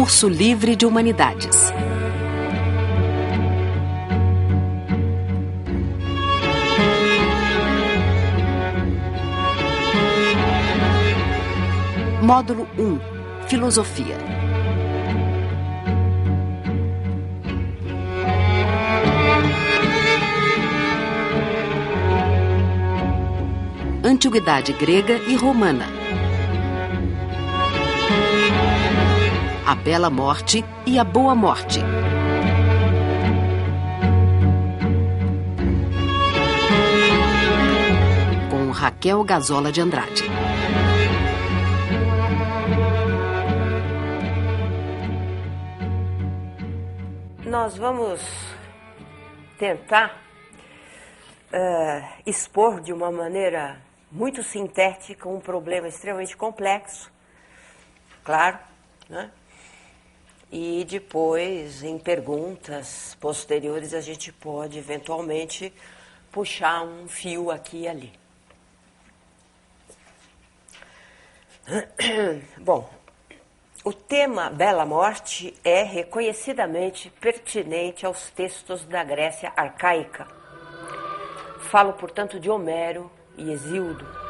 Curso Livre de Humanidades. Módulo 1. Filosofia. Antiguidade grega e romana. A Bela Morte e a Boa Morte. Com Raquel Gazola de Andrade. Nós vamos tentar expor de uma maneira muito sintética um problema extremamente complexo, claro, né? E depois, em perguntas posteriores, a gente pode eventualmente puxar um fio aqui e ali. Bom, o tema Bela Morte é reconhecidamente pertinente aos textos da Grécia arcaica. Falo, portanto, de Homero e Hesíodo.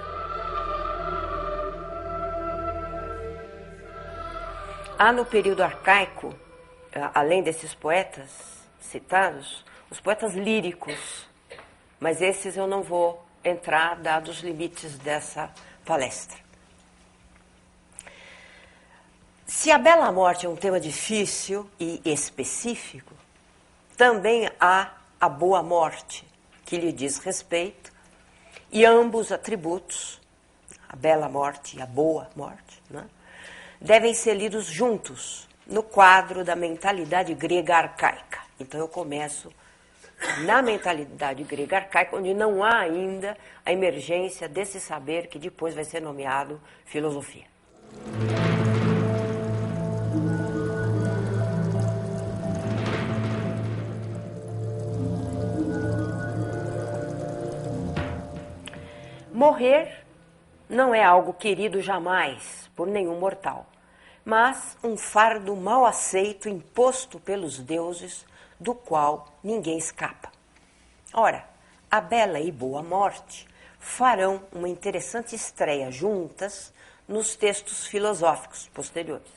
Há no período arcaico, além desses poetas citados, os poetas líricos, mas esses eu não vou entrar, dados os limites dessa palestra. Se a Bela Morte é um tema difícil e específico, também há a Boa Morte, que lhe diz respeito, e ambos atributos, a Bela Morte e a Boa Morte, né, devem ser lidos juntos no quadro da mentalidade grega arcaica. Então eu começo na mentalidade grega arcaica, onde não há ainda a emergência desse saber que depois vai ser nomeado filosofia. Morrer não é algo querido jamais por nenhum mortal, mas um fardo mal aceito imposto pelos deuses, do qual ninguém escapa. Ora, a Bela e Boa Morte farão uma interessante estreia juntas nos textos filosóficos posteriores,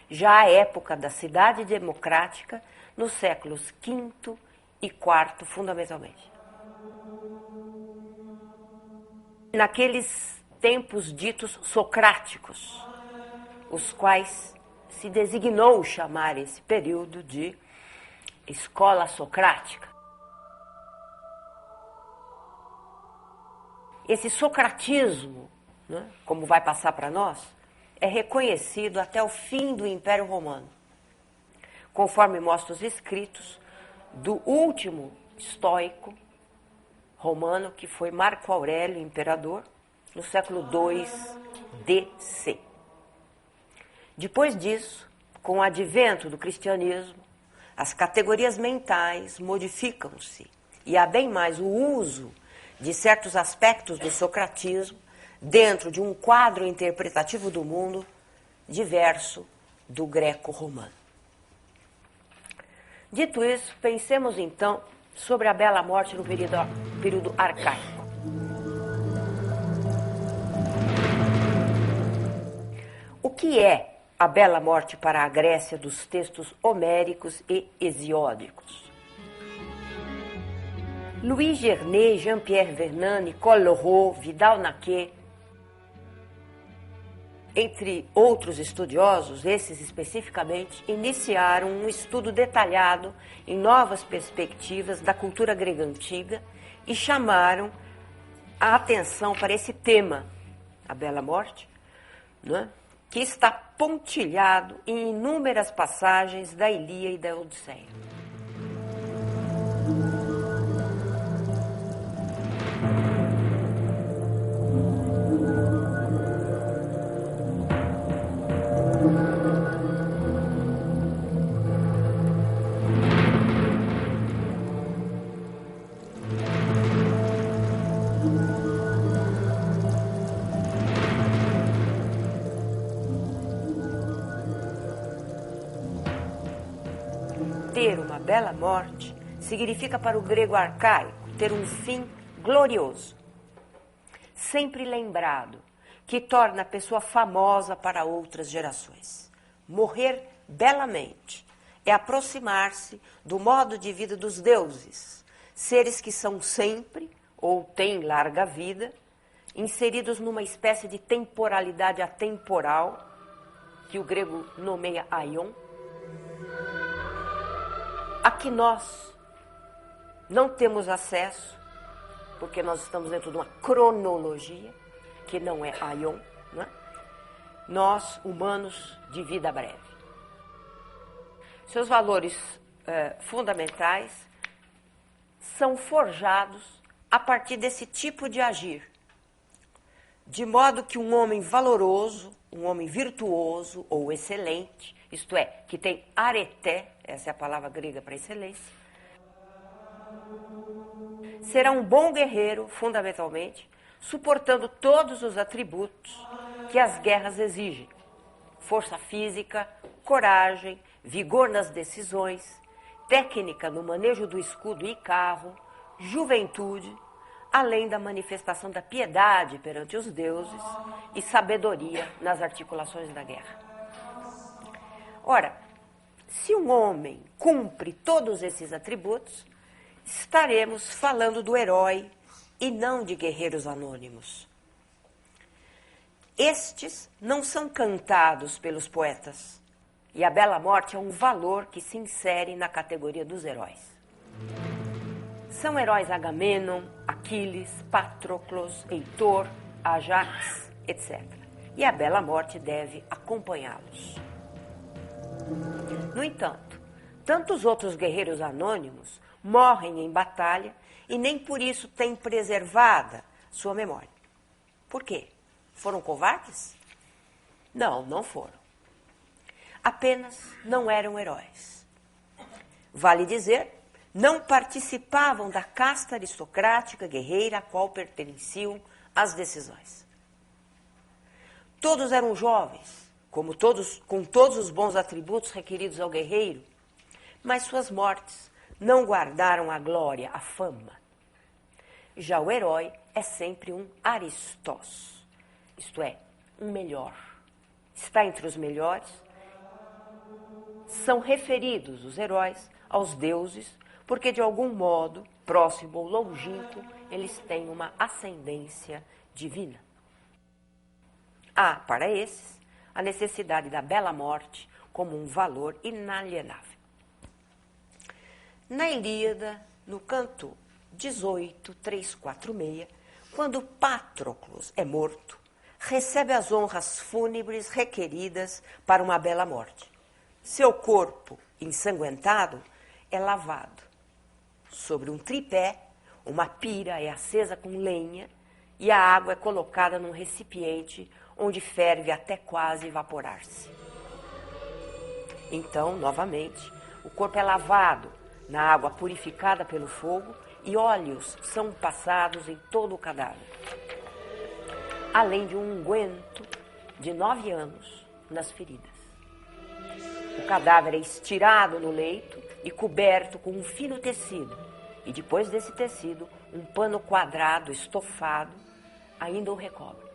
já à época da cidade democrática, nos séculos V e IV, fundamentalmente. Naqueles tempos ditos socráticos, os quais se designou chamar esse período de escola socrática. Esse socratismo, né, como vai passar para nós, é reconhecido até o fim do Império Romano, conforme mostram os escritos do último estoico romano, que foi Marco Aurélio, imperador, no século II d.C. Depois disso, com o advento do cristianismo, as categorias mentais modificam-se e há bem mais o uso de certos aspectos do socratismo dentro de um quadro interpretativo do mundo diverso do greco-romano. Dito isso, pensemos então sobre a Bela Morte no período arcaico. O que é a Bela Morte para a Grécia dos textos homéricos e hesiódicos? Louis Gernet, Jean-Pierre Vernant, Nicole Leroux, Vidal-Naquet, entre outros estudiosos, esses especificamente, iniciaram um estudo detalhado em novas perspectivas da cultura grega antiga e chamaram a atenção para esse tema, a Bela Morte, né, que está pontilhado em inúmeras passagens da Ilíada e da Odisseia. ter uma bela morte significa para o grego arcaico ter um fim glorioso, sempre lembrado, que torna a pessoa famosa para outras gerações. Morrer belamente é aproximar-se do modo de vida dos deuses, seres que são sempre, ou têm larga vida, inseridos numa espécie de temporalidade atemporal, que o grego nomeia aion, a que nós não temos acesso, porque nós estamos dentro de uma cronologia, que não é aion, não é? Nós, humanos de vida breve. Seus valores fundamentais são forjados a partir desse tipo de agir, de modo que um homem valoroso, um homem virtuoso ou excelente, isto é, que tem areté, essa é a palavra grega para excelência, será um bom guerreiro, fundamentalmente, suportando todos os atributos que as guerras exigem. Força física, coragem, vigor nas decisões, técnica no manejo do escudo e carro, juventude, além da manifestação da piedade perante os deuses e sabedoria nas articulações da guerra. Ora, se um homem cumpre todos esses atributos, estaremos falando do herói e não de guerreiros anônimos. Estes não são cantados pelos poetas, e a bela morte é um valor que se insere na categoria dos heróis. São heróis Agamenon, Aquiles, Patroclos, Heitor, Ajax, etc. E a bela morte deve acompanhá-los. No entanto, tantos outros guerreiros anônimos morrem em batalha e nem por isso têm preservada sua memória. Por quê? Foram covardes? Não, não foram. Apenas não eram heróis. Vale dizer, não participavam da casta aristocrática guerreira a qual pertenciam as decisões. Todos eram jovens, com todos os bons atributos requeridos ao guerreiro, mas suas mortes não guardaram a glória, a fama. Já o herói é sempre um Aristós, isto é, um melhor. Está entre os melhores. São referidos os heróis aos deuses, porque de algum modo, próximo ou longínquo, eles têm uma ascendência divina. Há, para esses, a necessidade da bela morte como um valor inalienável. Na Ilíada, no canto 18, 346, quando Patroclos é morto, recebe as honras fúnebres requeridas para uma bela morte. Seu corpo, ensanguentado, é lavado. Sobre um tripé, uma pira é acesa com lenha e a água é colocada num recipiente onde ferve até quase evaporar-se. Então, novamente, o corpo é lavado na água purificada pelo fogo e óleos são passados em todo o cadáver, além de um unguento de 9 anos nas feridas. O cadáver é estirado no leito e coberto com um fino tecido, e depois desse tecido, um pano quadrado, estofado, ainda o recobre.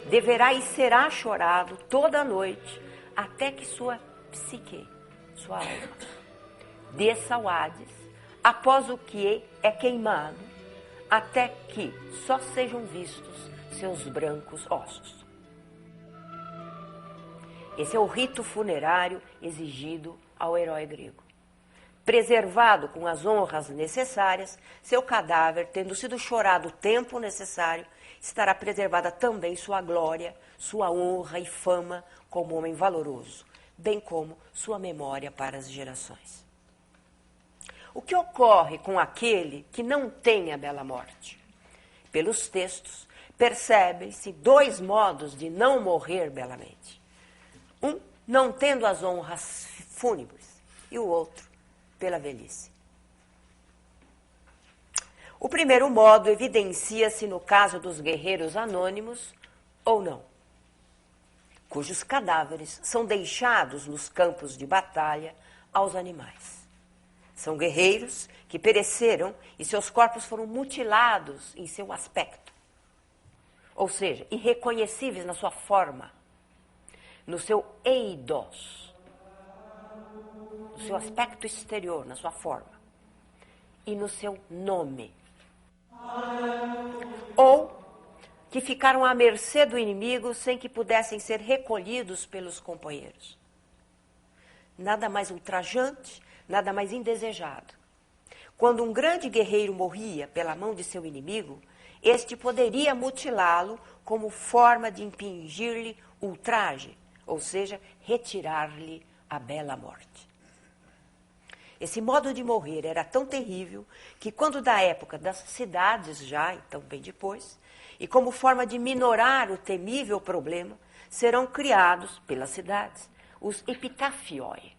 Deverá e será chorado toda a noite, até que sua psique, sua alma, desça ao Hades, após o que é queimado, até que só sejam vistos seus brancos ossos. Esse é o rito funerário exigido ao herói grego. Preservado com as honras necessárias, seu cadáver, tendo sido chorado o tempo necessário, estará preservada também sua glória, sua honra e fama como homem valoroso, bem como sua memória para as gerações. O que ocorre com aquele que não tem a bela morte? Pelos textos, percebem-se 2 modos de não morrer belamente. Um, não tendo as honras fúnebres, e o outro, pela velhice. O primeiro modo evidencia-se no caso dos guerreiros anônimos ou não, cujos cadáveres são deixados nos campos de batalha aos animais. São guerreiros que pereceram e seus corpos foram mutilados em seu aspecto. Ou seja, irreconhecíveis na sua forma, no seu eidos, no seu aspecto exterior, na sua forma, e no seu nome. Ou que ficaram à mercê do inimigo sem que pudessem ser recolhidos pelos companheiros. Nada mais ultrajante, nada mais indesejado. Quando um grande guerreiro morria pela mão de seu inimigo, este poderia mutilá-lo como forma de impingir-lhe ultraje, ou seja, retirar-lhe a bela morte. Esse modo de morrer era tão terrível que quando da época das cidades já, então bem depois, e como forma de minorar o temível problema, serão criados pelas cidades os epitafioi.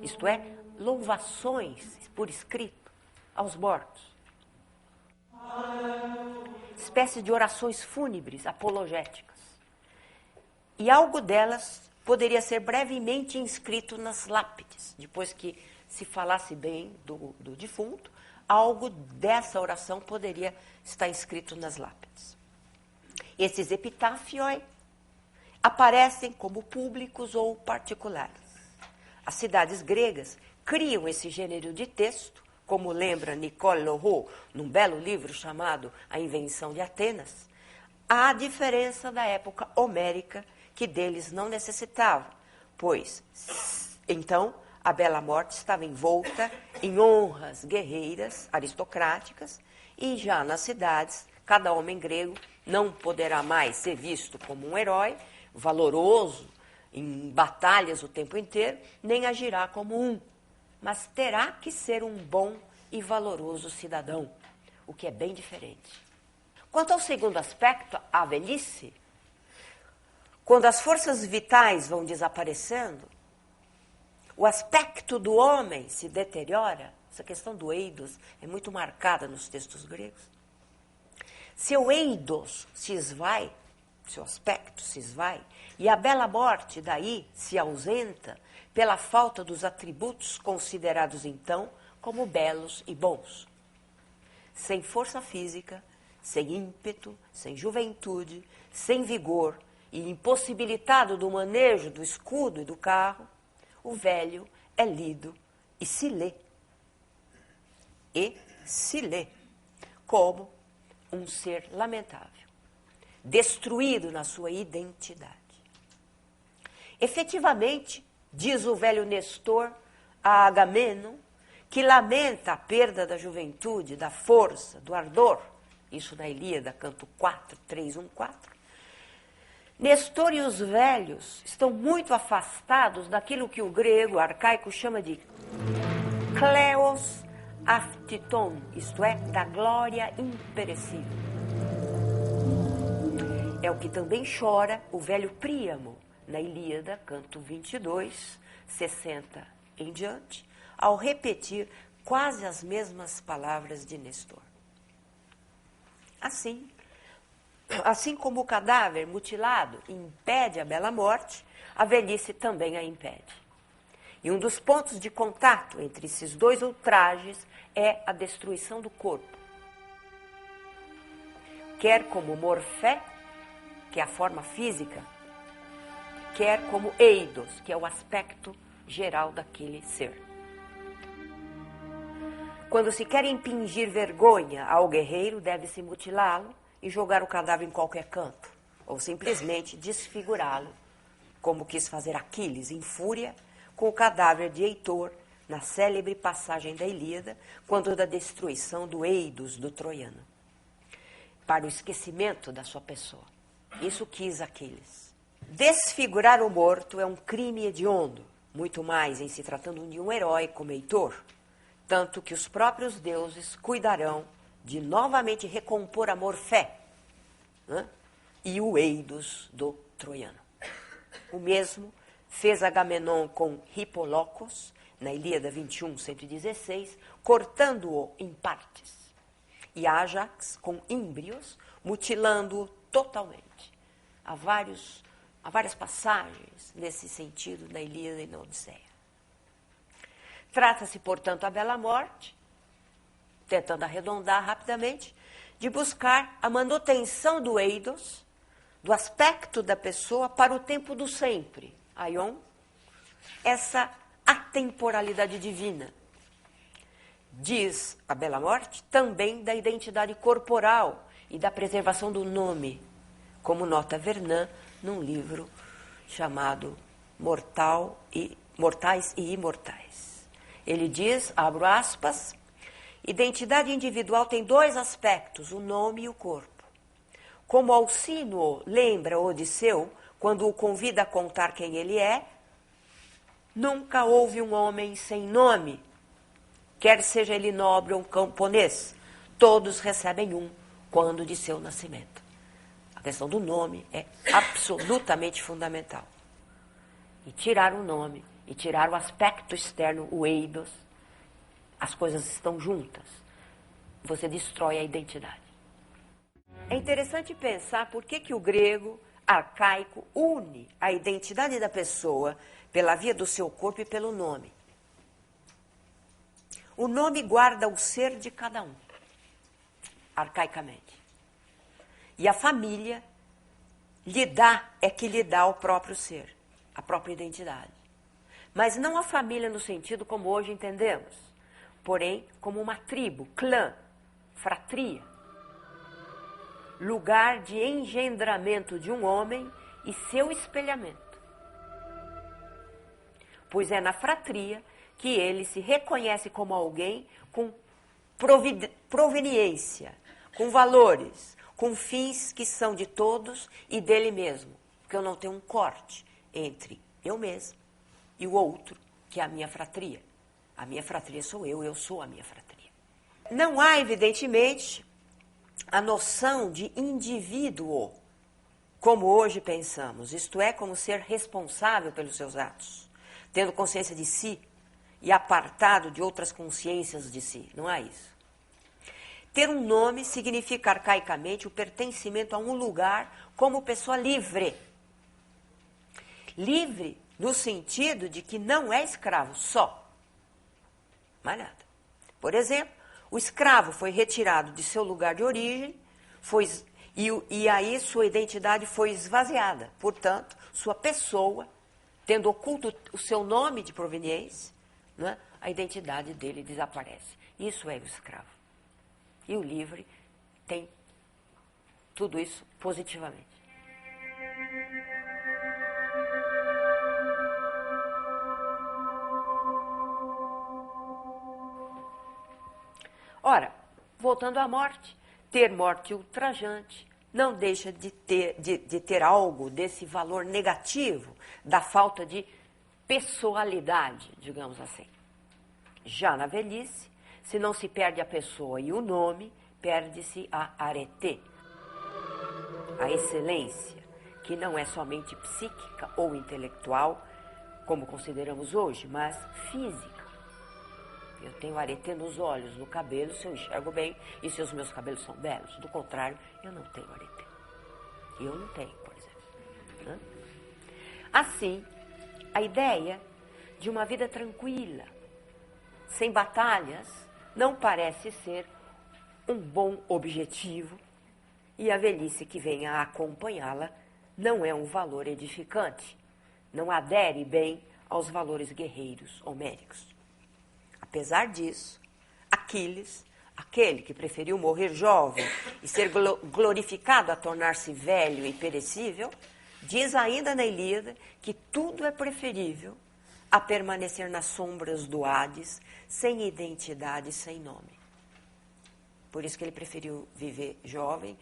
Isto é, louvações por escrito aos mortos. Espécie de orações fúnebres, apologéticas. E algo delas poderia ser brevemente inscrito nas lápides, depois que se falasse bem do defunto, algo dessa oração poderia estar escrito nas lápides. Esses epitáfioi aparecem como públicos ou particulares. As cidades gregas criam esse gênero de texto, como lembra Nicole Leroux, num belo livro chamado A Invenção de Atenas, à diferença da época homérica, que deles não necessitava, pois, então, a bela morte estava envolta em honras guerreiras aristocráticas e já nas cidades, cada homem grego não poderá mais ser visto como um herói valoroso em batalhas o tempo inteiro, nem agirá como um, mas terá que ser um bom e valoroso cidadão, o que é bem diferente. Quanto ao segundo aspecto, a velhice, quando as forças vitais vão desaparecendo, o aspecto do homem se deteriora. Essa questão do eidos é muito marcada nos textos gregos. Seu eidos se esvai, seu aspecto se esvai, e a bela morte daí se ausenta pela falta dos atributos considerados então como belos e bons. Sem força física, sem ímpeto, sem juventude, sem vigor e impossibilitado do manejo do escudo e do carro, o velho é lido e se lê. E se lê como um ser lamentável, destruído na sua identidade. Efetivamente, diz o velho Nestor a Agamenon, que lamenta a perda da juventude, da força, do ardor, isso na Ilíada, canto 4, 3, 1, 4. Nestor e os velhos estão muito afastados daquilo que o grego arcaico chama de kleos aftiton, isto é, da glória imperecível. É o que também chora o velho Príamo, na Ilíada, canto 22, 60 em diante, ao repetir quase as mesmas palavras de Nestor. Assim como o cadáver mutilado impede a bela morte, a velhice também a impede. E um dos pontos de contato entre esses dois ultrajes é a destruição do corpo. Quer como morfé, que é a forma física, quer como eidos, que é o aspecto geral daquele ser. Quando se quer impingir vergonha ao guerreiro, deve-se mutilá-lo e jogar o cadáver em qualquer canto, ou simplesmente desfigurá-lo, como quis fazer Aquiles em fúria com o cadáver de Heitor na célebre passagem da Ilíada, quando da destruição do Eidos do troiano, para o esquecimento da sua pessoa. Isso quis Aquiles. Desfigurar o morto é um crime hediondo, muito mais em se tratando de um herói como Heitor, tanto que os próprios deuses cuidarão de novamente recompor a morfé, né? E o Eidos do troiano. O mesmo fez Agamenon com Hipolocos, na Ilíada 21, 116, cortando-o em partes, e Ájax com Ímbrios, mutilando-o totalmente. Há vários Há várias passagens nesse sentido na Ilíada e na Odisseia. Trata-se, portanto, a bela morte, tentando arredondar rapidamente, de buscar a manutenção do eidos, do aspecto da pessoa para o tempo do sempre, aion, essa atemporalidade divina. Diz a bela morte também da identidade corporal e da preservação do nome, como nota Vernon num livro chamado Mortais e Imortais. Ele diz, abro aspas, identidade individual tem dois aspectos, o nome e o corpo. Como Alcínoe lembra Odisseu, quando o convida a contar quem ele é, nunca houve um homem sem nome, quer seja ele nobre ou camponês, todos recebem um quando de seu nascimento. A questão do nome é absolutamente fundamental. E tirar o nome, e tirar o aspecto externo, o eidos, as coisas estão juntas. Você destrói a identidade. É interessante pensar por que o grego arcaico une a identidade da pessoa pela via do seu corpo e pelo nome. O nome guarda o ser de cada um, arcaicamente. E a família lhe dá o próprio ser, a própria identidade. Mas não a família no sentido como hoje entendemos, porém como uma tribo, clã, fratria. Lugar de engendramento de um homem e seu espelhamento. Pois é na fratria que ele se reconhece como alguém com proveniência, com valores, com fins que são de todos e dele mesmo. Porque eu não tenho um corte entre eu mesmo e o outro, que é a minha fratria. A minha fratria sou eu sou a minha fratria. Não há, evidentemente, a noção de indivíduo, como hoje pensamos, isto é, como ser responsável pelos seus atos, tendo consciência de si e apartado de outras consciências de si. Não há isso. Ter um nome significa arcaicamente o pertencimento a um lugar como pessoa livre. Livre no sentido de que não é escravo só. Mais nada. Por exemplo, o escravo foi retirado de seu lugar de origem e aí sua identidade foi esvaziada. Portanto, sua pessoa, tendo oculto o seu nome de proveniência, né, a identidade dele desaparece. Isso é o escravo. E o livre tem tudo isso positivamente. Ora, voltando à morte, ter morte ultrajante não deixa de ter algo desse valor negativo, da falta de pessoalidade, digamos assim. Já na velhice, se não se perde a pessoa e o nome, perde-se a arete, a excelência, que não é somente psíquica ou intelectual, como consideramos hoje, mas física. Eu tenho arete nos olhos, no cabelo, se eu enxergo bem e se os meus cabelos são belos. Do contrário, eu não tenho arete. Eu não tenho, por exemplo. Assim, a ideia de uma vida tranquila, sem batalhas, não parece ser um bom objetivo e a velhice que vem a acompanhá-la não é um valor edificante, não adere bem aos valores guerreiros homéricos. Apesar disso, Aquiles, aquele que preferiu morrer jovem e ser glorificado a tornar-se velho e perecível, diz ainda na Ilíada que tudo é preferível a permanecer nas sombras do Hades, sem identidade e sem nome. Por isso que ele preferiu viver jovem,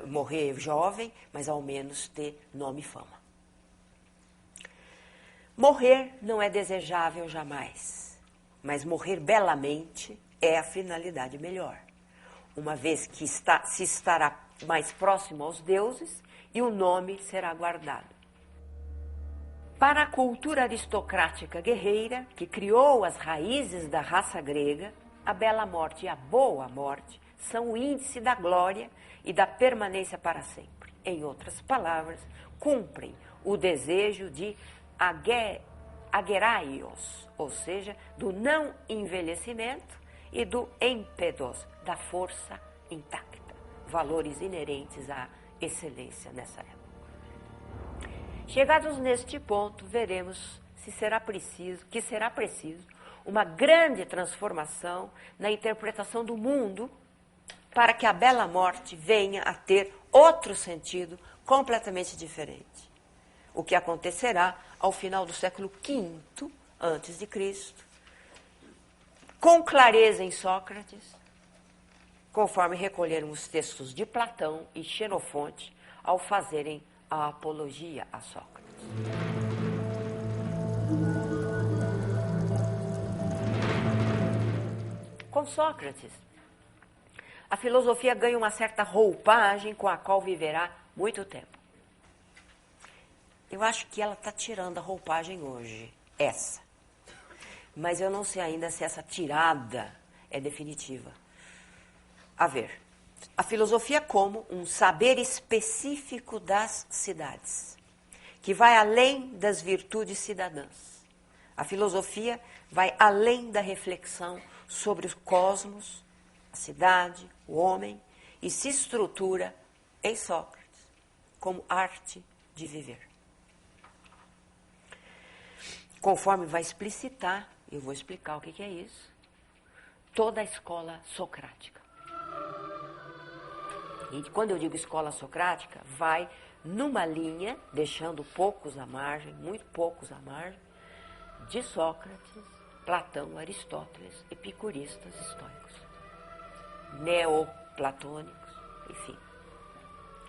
morrer jovem, mas ao menos ter nome e fama. Morrer não é desejável jamais. Mas morrer belamente é a finalidade melhor, uma vez que se estará mais próximo aos deuses e o nome será guardado. Para a cultura aristocrática guerreira, que criou as raízes da raça grega, a bela morte e a boa morte são o índice da glória e da permanência para sempre. Em outras palavras, cumprem o desejo de ageraios, ou seja, do não envelhecimento, e do empedos, da força intacta, valores inerentes à excelência nessa época. Chegados neste ponto, veremos que será preciso uma grande transformação na interpretação do mundo para que a bela morte venha a ter outro sentido completamente diferente. O que acontecerá ao final do século V a.C., com clareza em Sócrates, conforme recolheram os textos de Platão e Xenofonte ao fazerem a apologia a Sócrates. Com Sócrates, a filosofia ganha uma certa roupagem com a qual viverá muito tempo. Eu acho que ela está tirando a roupagem hoje, essa. Mas eu não sei ainda se essa tirada é definitiva. A ver, a filosofia como um saber específico das cidades, que vai além das virtudes cidadãs. A filosofia vai além da reflexão sobre o cosmos, a cidade, o homem, e se estrutura em Sócrates como arte de viver. Conforme vai explicitar, eu vou explicar o que é isso, toda a escola socrática. E quando eu digo escola socrática, vai numa linha, deixando poucos à margem, muito poucos à margem, de Sócrates, Platão, Aristóteles, epicuristas, estoicos, neoplatônicos, enfim.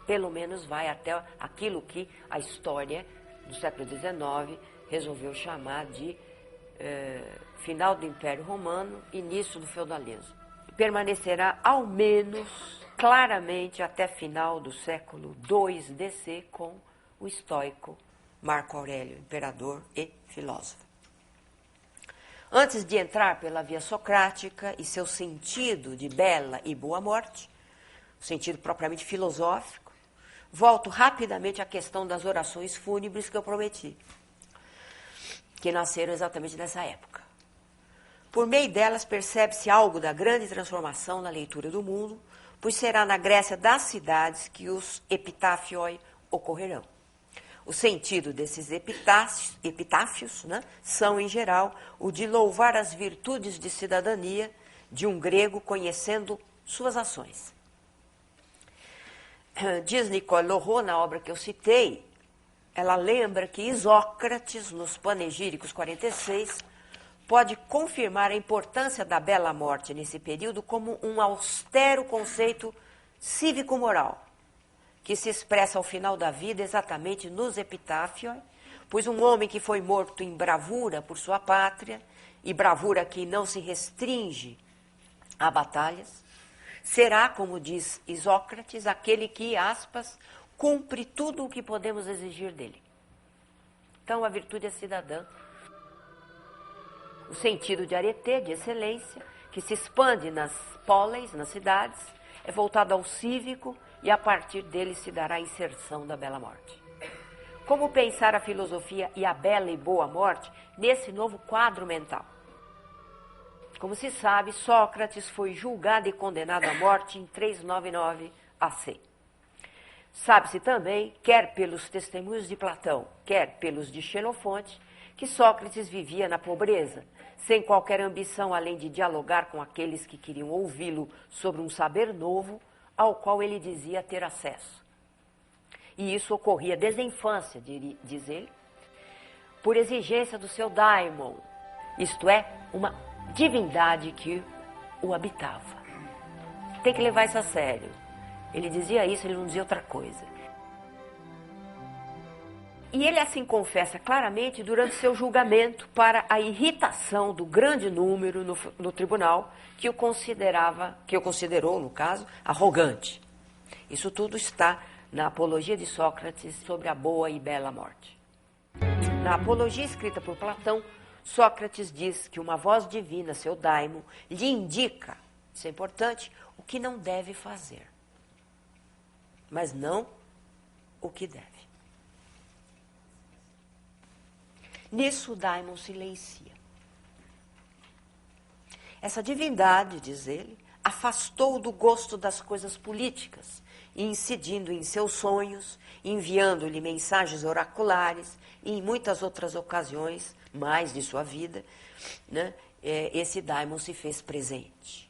Pelo menos vai até aquilo que a história do século XIX resolveu chamar de final do Império Romano, início do feudalismo. Permanecerá ao menos claramente até final do século II DC com o estoico Marco Aurélio, imperador e filósofo. Antes de entrar pela via socrática e seu sentido de bela e boa morte, sentido propriamente filosófico, volto rapidamente à questão das orações fúnebres que eu prometi, que nasceram exatamente nessa época. Por meio delas percebe-se algo da grande transformação na leitura do mundo, pois será na Grécia das cidades que os epitáfioi ocorrerão. O sentido desses epitáfios, né, são, em geral, o de louvar as virtudes de cidadania de um grego conhecendo suas ações. Diz Nicole Leroux, na obra que eu citei, ela lembra que Isócrates, nos Panegíricos 46, pode confirmar a importância da bela morte nesse período como um austero conceito cívico-moral, que se expressa ao final da vida exatamente nos epitáfios, pois um homem que foi morto em bravura por sua pátria, e bravura que não se restringe a batalhas, será, como diz Isócrates, aquele que, aspas, cumpre tudo o que podemos exigir dele. Então, a virtude é cidadã. O sentido de arete, de excelência, que se expande nas poleis, nas cidades, é voltado ao cívico e a partir dele se dará a inserção da bela morte. Como pensar a filosofia e a bela e boa morte nesse novo quadro mental? Como se sabe, Sócrates foi julgado e condenado à morte em 399 AC. Sabe-se também, quer pelos testemunhos de Platão, quer pelos de Xenofonte, que Sócrates vivia na pobreza, sem qualquer ambição além de dialogar com aqueles que queriam ouvi-lo sobre um saber novo ao qual ele dizia ter acesso. E isso ocorria desde a infância, diz ele, por exigência do seu daimon, isto é, uma divindade que o habitava. Tem que levar isso a sério. Ele dizia isso, ele não dizia outra coisa. E ele assim confessa claramente durante seu julgamento para a irritação do grande número no tribunal que o considerou, no caso, arrogante. Isso tudo está na Apologia de Sócrates sobre a boa e bela morte. Na Apologia escrita por Platão, Sócrates diz que uma voz divina, seu daimon, lhe indica, isso é importante, o que não deve fazer, mas não o que deve. Nisso, Daimon silencia. Essa divindade, diz ele, afastou-o do gosto das coisas políticas, incidindo em seus sonhos, enviando-lhe mensagens oraculares e em muitas outras ocasiões, mais de sua vida, né, esse Daimon se fez presente.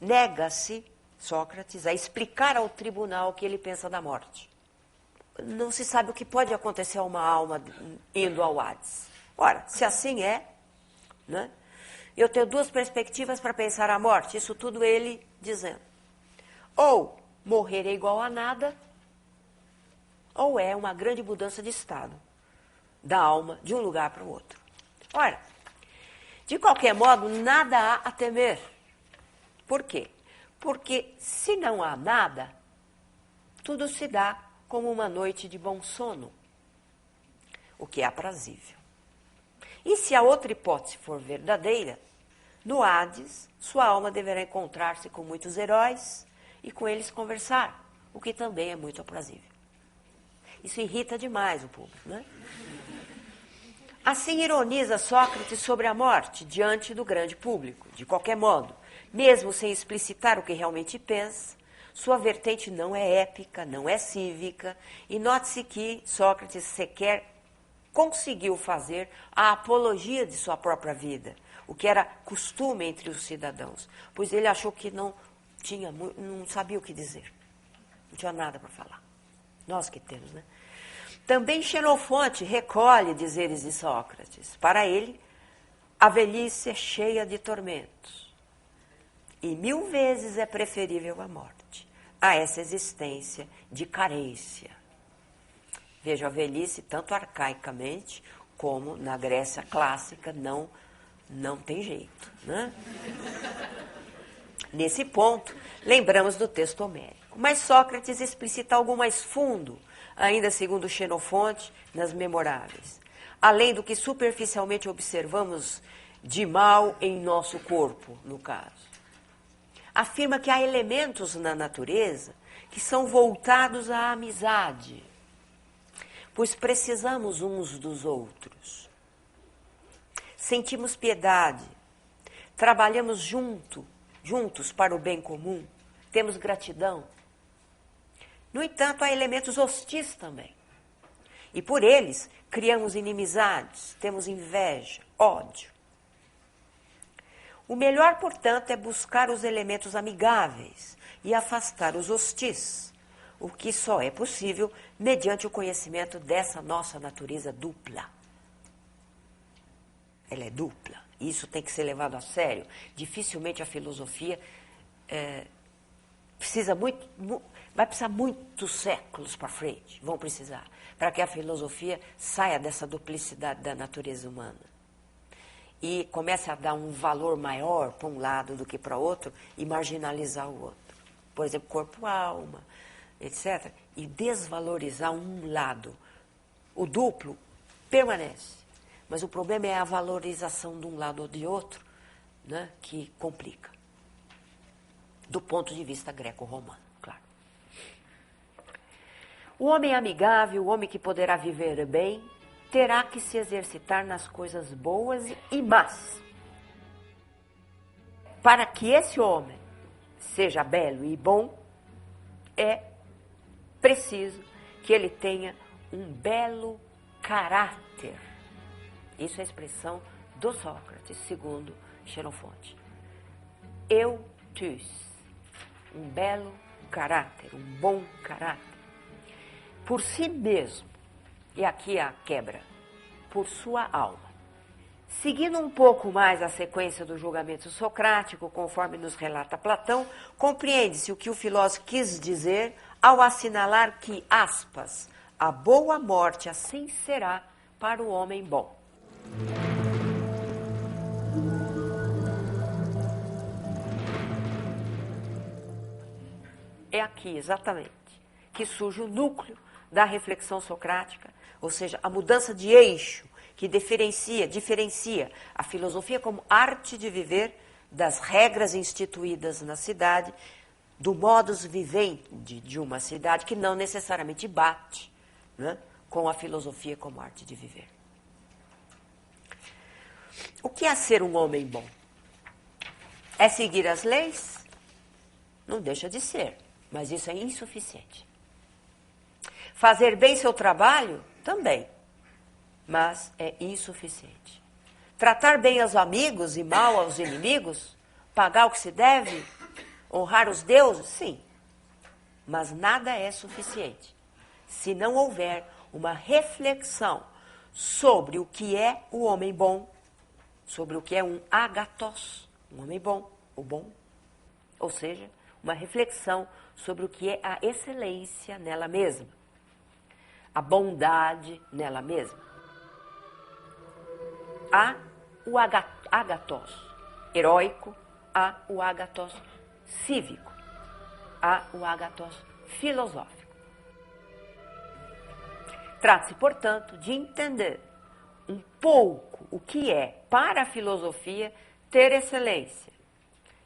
Nega-se, Sócrates, a explicar ao tribunal o que ele pensa da morte. Não se sabe o que pode acontecer a uma alma indo ao Hades. Ora, se assim é, né, eu tenho duas perspectivas para pensar a morte, isso tudo ele dizendo. Ou morrer é igual a nada, ou é uma grande mudança de estado da alma de um lugar para o outro. Ora, de qualquer modo, nada há a temer. Por quê? Porque se não há nada, tudo se dá como uma noite de bom sono, o que é aprazível. E se a outra hipótese for verdadeira, no Hades, sua alma deverá encontrar-se com muitos heróis e com eles conversar, o que também é muito aprazível. Isso irrita demais o público, né? Assim ironiza Sócrates sobre a morte diante do grande público. De qualquer modo, mesmo sem explicitar o que realmente pensa, sua vertente não é épica, não é cívica, e note-se que Sócrates sequer conseguiu fazer a apologia de sua própria vida, o que era costume entre os cidadãos, pois ele achou que não sabia o que dizer, não tinha nada para falar. Nós que temos, né? Também Xenofonte recolhe dizeres de Sócrates. Para ele, a velhice é cheia de tormentos, e 1000 vezes é preferível a morte a essa existência de carência. Veja, a velhice, tanto arcaicamente como na Grécia clássica, não tem jeito, né? Nesse ponto, lembramos do texto homérico. Mas Sócrates explicita algo mais fundo, ainda segundo Xenofonte, nas Memoráveis. Além do que superficialmente observamos de mal em nosso corpo, no caso. Afirma que há elementos na natureza que são voltados à amizade, pois precisamos uns dos outros. Sentimos piedade, trabalhamos juntos para o bem comum, temos gratidão. No entanto, há elementos hostis também. E por eles, criamos inimizades, temos inveja, ódio. O melhor, portanto, é buscar os elementos amigáveis e afastar os hostis, o que só é possível mediante o conhecimento dessa nossa natureza dupla. Ela é dupla. Isso tem que ser levado a sério. Dificilmente a filosofia vai precisar muitos séculos para frente, vão precisar, para que a filosofia saia dessa duplicidade da natureza humana e comece a dar um valor maior para um lado do que para outro e marginalizar o outro. Por exemplo, corpo-alma, etc. E desvalorizar um lado. O duplo permanece, mas o problema é a valorização de um lado ou de outro, né, que complica. Do ponto de vista greco-romano, claro. O homem amigável, o homem que poderá viver bem, terá que se exercitar nas coisas boas e más. Para que esse homem seja belo e bom, é preciso que ele tenha um belo caráter. Isso é a expressão do Sócrates, segundo Xenofonte. Eutus, um belo caráter, um bom caráter. Por si mesmo, e aqui a quebra, por sua alma. Seguindo um pouco mais a sequência do julgamento socrático, conforme nos relata Platão, compreende-se o que o filósofo quis dizer ao assinalar que, aspas, a boa morte assim será para o homem bom. É aqui, exatamente, que surge o núcleo da reflexão socrática, ou seja, a mudança de eixo que diferencia a filosofia como arte de viver das regras instituídas na cidade, do modus vivendi de uma cidade que não necessariamente bate, né, com a filosofia como arte de viver. O que é ser um homem bom? É seguir as leis? Não deixa de ser, mas isso é insuficiente. Fazer bem seu trabalho? Também, mas é insuficiente. Tratar bem aos amigos e mal aos inimigos? Pagar o que se deve? Honrar os deuses? Sim, mas nada é suficiente se não houver uma reflexão sobre o que é o homem bom, sobre o que é um agathos, um homem bom, o bom, ou seja, uma reflexão sobre o que é a excelência nela mesma, a bondade nela mesma. Há o agathos heróico, há o agathos cívico, há o agathos filosófico. Trata-se, portanto, de entender um pouco o que é, para a filosofia, ter excelência.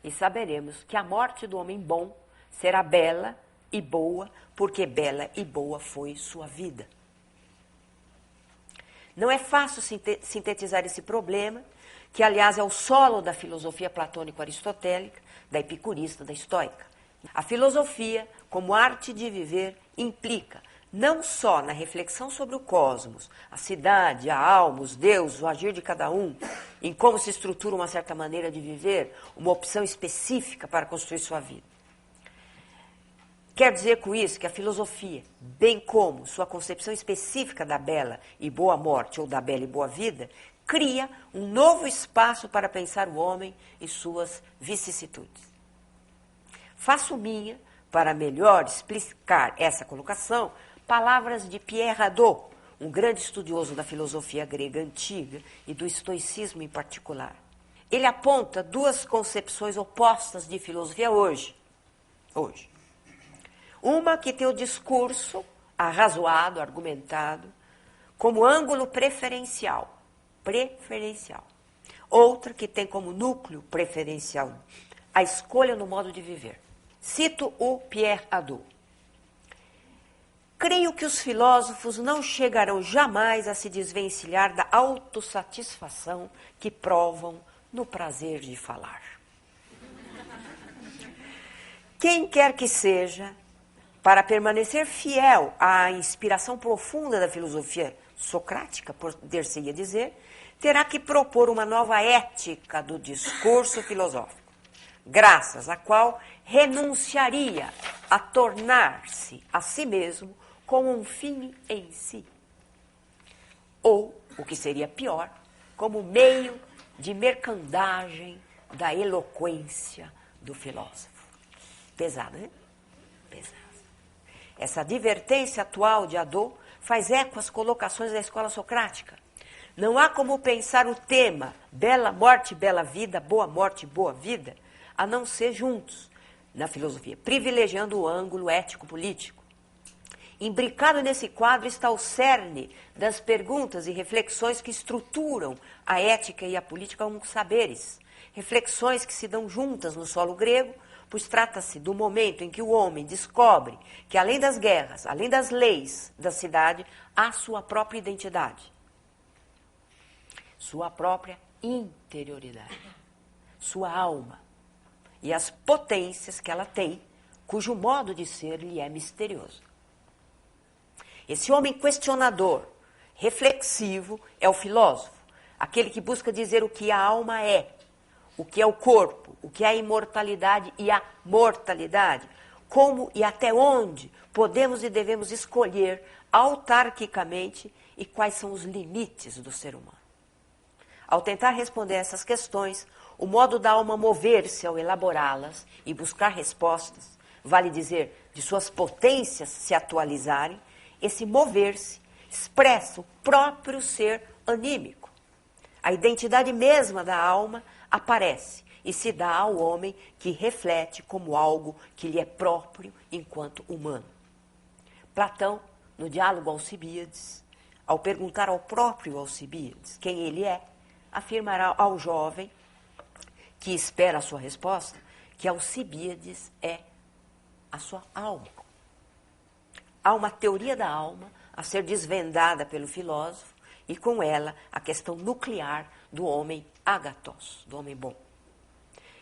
E saberemos que a morte do homem bom será bela e boa, porque bela e boa foi sua vida. Não é fácil sintetizar esse problema, que, aliás, é o solo da filosofia platônico-aristotélica, da epicurista, da estoica. A filosofia, como arte de viver, implica não só na reflexão sobre o cosmos, a cidade, a alma, os deuses, o agir de cada um, em como se estrutura uma certa maneira de viver, uma opção específica para construir sua vida. Quer dizer com isso que a filosofia, bem como sua concepção específica da bela e boa morte ou da bela e boa vida, cria um novo espaço para pensar o homem e suas vicissitudes. Faço minha, para melhor explicar essa colocação, palavras de Pierre Hadot, um grande estudioso da filosofia grega antiga e do estoicismo em particular. Ele aponta duas concepções opostas de filosofia hoje. Uma que tem o discurso arrazoado, argumentado, como ângulo preferencial. Outra que tem como núcleo preferencial a escolha no modo de viver. Cito o Pierre Hadot. Creio que os filósofos não chegarão jamais a se desvencilhar da autossatisfação que provam no prazer de falar. Quem quer que seja, para permanecer fiel à inspiração profunda da filosofia socrática, poder-se-ia dizer, terá que propor uma nova ética do discurso filosófico, graças à qual renunciaria a tornar-se a si mesmo como um fim em si. Ou, o que seria pior, como meio de mercandagem da eloquência do filósofo. Pesado, né? Pesado. Essa advertência atual de Hadot faz eco às colocações da escola socrática. Não há como pensar o tema bela morte, bela vida, boa morte, boa vida, a não ser juntos na filosofia, privilegiando o ângulo ético-político. Imbricado nesse quadro está o cerne das perguntas e reflexões que estruturam a ética e a política como saberes. Reflexões que se dão juntas no solo grego, pois trata-se do momento em que o homem descobre que, além das guerras, além das leis da cidade, há sua própria identidade, sua própria interioridade, sua alma e as potências que ela tem, cujo modo de ser lhe é misterioso. Esse homem questionador, reflexivo, é o filósofo, aquele que busca dizer o que a alma é, o que é o corpo, o que é a imortalidade e a mortalidade, como e até onde podemos e devemos escolher autarquicamente e quais são os limites do ser humano. Ao tentar responder essas questões, o modo da alma mover-se ao elaborá-las e buscar respostas, vale dizer, de suas potências se atualizarem, esse mover-se expressa o próprio ser anímico. A identidade mesma da alma aparece e se dá ao homem que reflete como algo que lhe é próprio enquanto humano. Platão, no diálogo Alcibíades, ao perguntar ao próprio Alcibíades quem ele é, afirmará ao jovem que espera a sua resposta, que Alcibíades é a sua alma. Há uma teoria da alma a ser desvendada pelo filósofo e com ela a questão nuclear do homem agathos, do homem bom,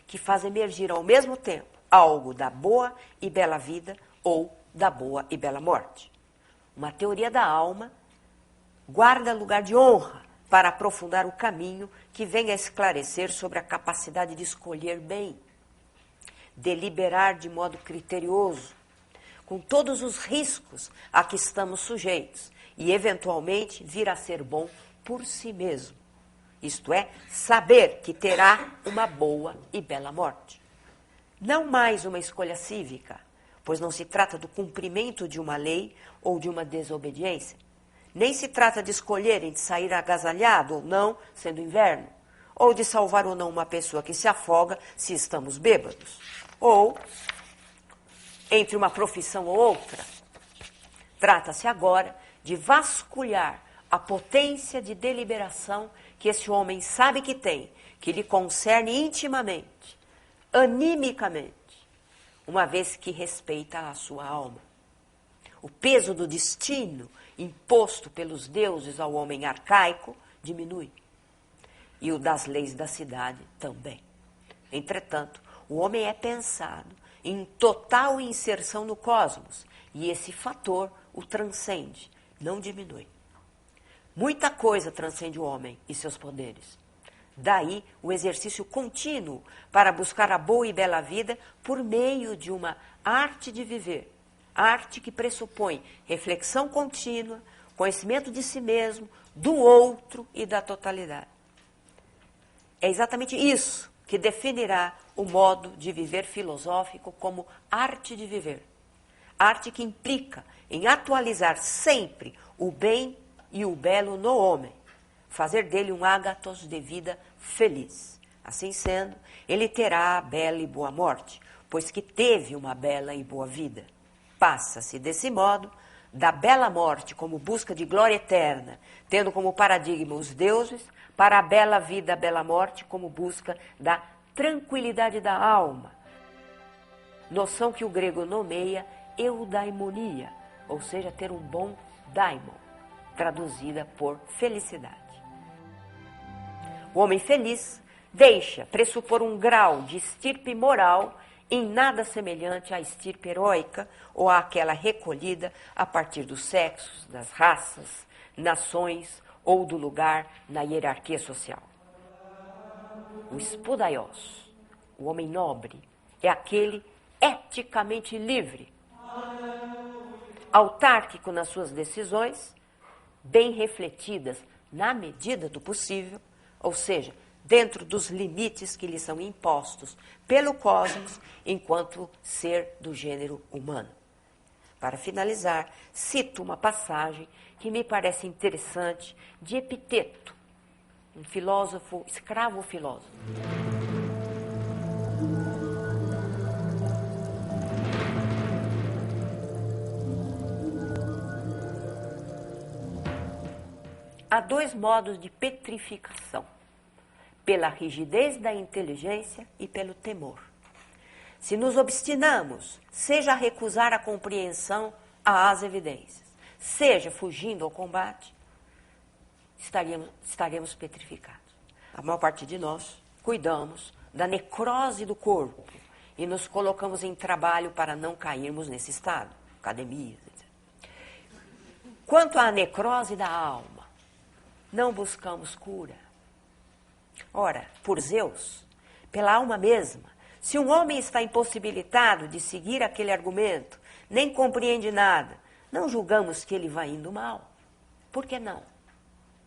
que faz emergir ao mesmo tempo algo da boa e bela vida ou da boa e bela morte. Uma teoria da alma guarda lugar de honra para aprofundar o caminho que vem a esclarecer sobre a capacidade de escolher bem, deliberar de modo criterioso, com todos os riscos a que estamos sujeitos e, eventualmente, vir a ser bom por si mesmo. Isto é, saber que terá uma boa e bela morte. Não mais uma escolha cívica, pois não se trata do cumprimento de uma lei ou de uma desobediência. Nem se trata de escolher entre sair agasalhado ou não, sendo inverno, ou de salvar ou não uma pessoa que se afoga se estamos bêbados, ou entre uma profissão ou outra. Trata-se agora de vasculhar a potência de deliberação que esse homem sabe que tem, que lhe concerne intimamente, animicamente, uma vez que respeita a sua alma. O peso do destino imposto pelos deuses ao homem arcaico diminui, e o das leis da cidade também. Entretanto, o homem é pensado em total inserção no cosmos, e esse fator o transcende, não diminui. Muita coisa transcende o homem e seus poderes. Daí o exercício contínuo para buscar a boa e bela vida por meio de uma arte de viver, arte que pressupõe reflexão contínua, conhecimento de si mesmo, do outro e da totalidade. É exatamente isso que definirá o modo de viver filosófico como arte de viver. Arte que implica em atualizar sempre o bem e o belo no homem, fazer dele um ágathos de vida feliz. Assim sendo, ele terá a bela e boa morte, pois que teve uma bela e boa vida. Passa-se, desse modo, da bela morte como busca de glória eterna, tendo como paradigma os deuses, para a bela vida, a bela morte, como busca da tranquilidade da alma. Noção que o grego nomeia eudaimonia, ou seja, ter um bom daimon, traduzida por felicidade. O homem feliz deixa pressupor um grau de estirpe moral em nada semelhante à estirpe heróica ou àquela recolhida a partir dos sexos, das raças, nações ou do lugar na hierarquia social. O spudaios, o homem nobre, é aquele eticamente livre, autárquico nas suas decisões, bem refletidas na medida do possível, ou seja, dentro dos limites que lhe são impostos pelo cosmos enquanto ser do gênero humano. Para finalizar, cito uma passagem que me parece interessante de Epiteto, um filósofo, escravo filósofo. Há dois modos de petrificação: pela rigidez da inteligência e pelo temor. Se nos obstinamos, seja a recusar a compreensão às evidências, seja fugindo ao combate, estaremos petrificados. A maior parte de nós cuidamos da necrose do corpo e nos colocamos em trabalho para não cairmos nesse estado, academias, etc. Quanto à necrose da alma, não buscamos cura. Ora, por Zeus, pela alma mesma, se um homem está impossibilitado de seguir aquele argumento, nem compreende nada, não julgamos que ele vai indo mal. Por que não?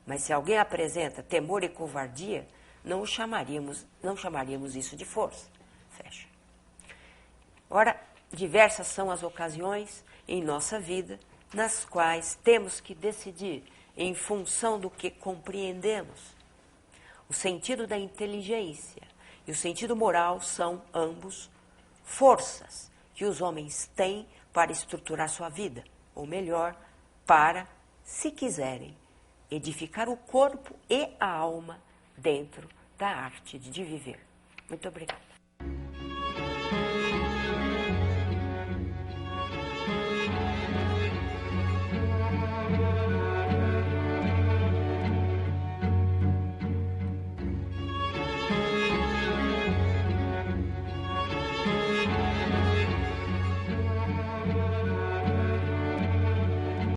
Mas se alguém apresenta temor e covardia, não chamaríamos isso de força. Fecha. Ora, diversas são as ocasiões em nossa vida nas quais temos que decidir em função do que compreendemos. O sentido da inteligência e o sentido moral são, ambos, forças que os homens têm para estruturar sua vida, ou melhor, para, se quiserem, edificar o corpo e a alma dentro da arte de viver. Muito obrigada.